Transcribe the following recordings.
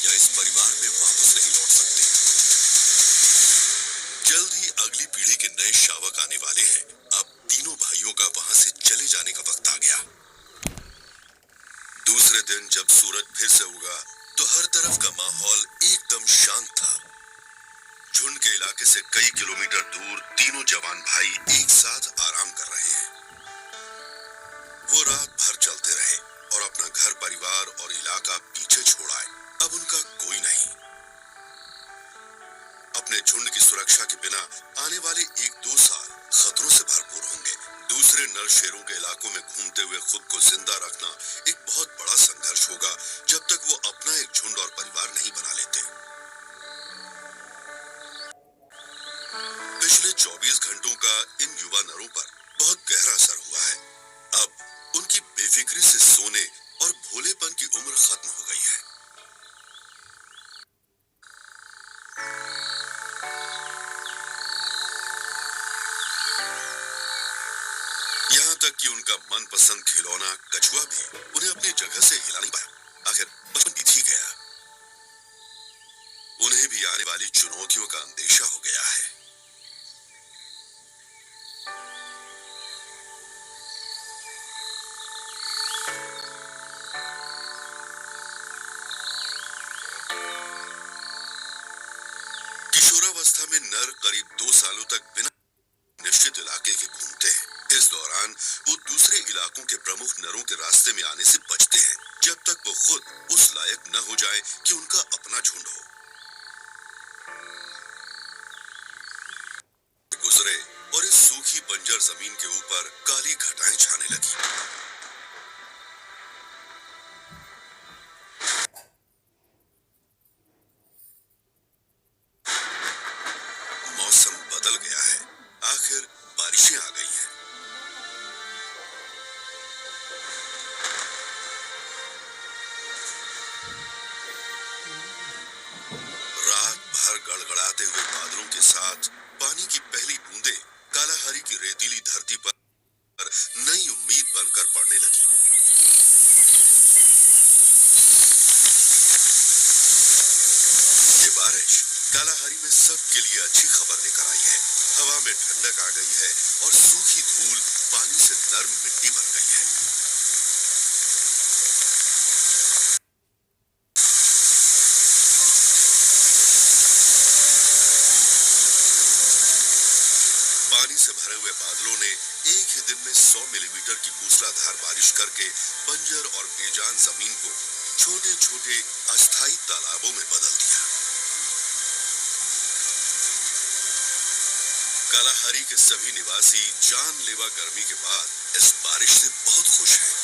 या इस परिवार में वापस नहीं लौट सकते। जल्द ही अगली पीढ़ी के नए शावक आने वाले हैं। अब तीनों भाइयों का वहां से चले जाने का वक्त आ गया। दूसरे दिन जब सूरज फिर से उगा तो हर तरफ का माहौल एकदम शांत था। झुंड के इलाके से कई किलोमीटर दूर तीनों जवान भाई एक साथ आराम कर रहे हैं। वो रात भर चलते रहे और अपना घर परिवार और इलाका पीछे छोड़ आए। अब उनका कोई नहीं। अपने झुंड की सुरक्षा के बिना आने वाले 1-2 साल खतरों से भरपूर होंगे। दूसरे नर शेरों के इलाकों में घूमते हुए खुद को जिंदा रखना एक बहुत बड़ा संघर्ष होगा जब तक वो अपना एक झुंड और परिवार नहीं बना लेते। पिछले 24 घंटों का इन युवा नरों पर बहुत गहरा असर हुआ है। अब उनकी बेफिक्री से सोने और भोलेपन की उम्र खत्म हो गई है। यहाँ तक कि उनका मनपसंद खिलौना कछुआ भी उन्हें अपनी जगह से हिला नहीं पाया। आखिर बचपन बीत ही गया। उन्हें भी आने वाली चुनौतियों का अंदेशा हो गया है। किशोरावस्था में नर करीब 2 सालों तक बिना निश्चित इलाके के घूमते हैं। इस दौरान वो दूसरे इलाकों के प्रमुख नरों के रास्ते में आने से बचते हैं जब तक वो खुद उस लायक न हो जाए कि उनका अपना झुंड हो। गुजरे और इस सूखी बंजर जमीन के ऊपर काली घटाएं छाने लगी। मौसम बदल गया है। आखिर बारिशें आ गई हैं। रात भर गड़गड़ाते हुए बादलों के साथ पानी की पहली बूंदें कालाहारी की रेतीली धरती पर नई उम्मीद बनकर पड़ने लगी। ये बारिश कालाहारी में सबके लिए अच्छी खबर लेकर आई है। हवा में ठंडक आ गई है और सूखी धूल पानी से नर्म मिट्टी बन गई है। पानी से भरे हुए बादलों ने एक ही दिन में 100 मिलीमीटर की मूसलाधार बारिश करके बंजर और बेजान जमीन को छोटे छोटे अस्थायी तालाबों में बदल दिया। कालाहारी के सभी निवासी जानलेवा गर्मी के बाद इस बारिश से बहुत खुश हैं।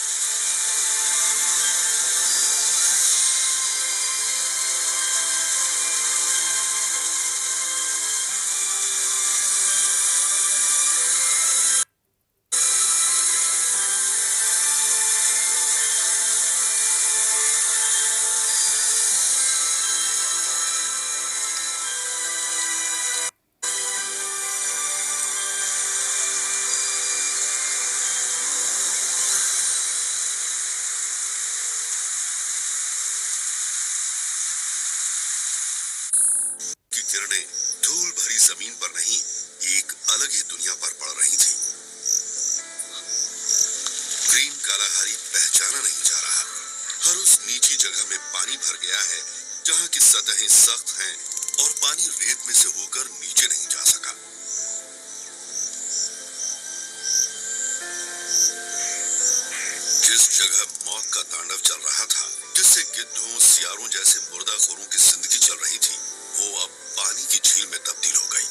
की किरणें धूल भरी जमीन पर नहीं, एक अलग ही दुनिया पर पड़ रही थी। ग्रीन कालाहारी पहचाना नहीं जा रहा। हर उस नीची जगह में पानी भर गया है जहां की सतहें सख्त हैं और पानी रेत में से होकर नीचे नहीं जा सका। जिस जगह मौत का तांडव चल रहा था, जिससे गिद्धों सियारों जैसे मुर्दाखोरों की जिंदगी चल रही थी, वो अब पानी की झील में तब्दील हो गई।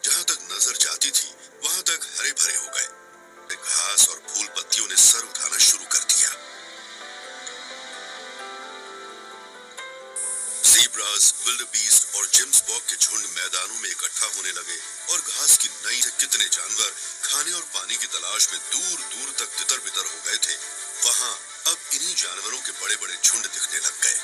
जहां तक नजर जाती थी वहां तक हरे भरे हो गए। घास और फूल पत्तियों ने सर उठाना शुरू कर दिया। ज़ीब्रास, विल्डबीस्ट और जेम्स बॉक के झुंड मैदानों में इकट्ठा होने लगे और घास की नई से कितने जानवर खाने और पानी की तलाश में दूर दूर तक तितर बितर हो गए थे। वहां अब इन्हीं जानवरों के बड़े बड़े झुंड दिखने लग गए।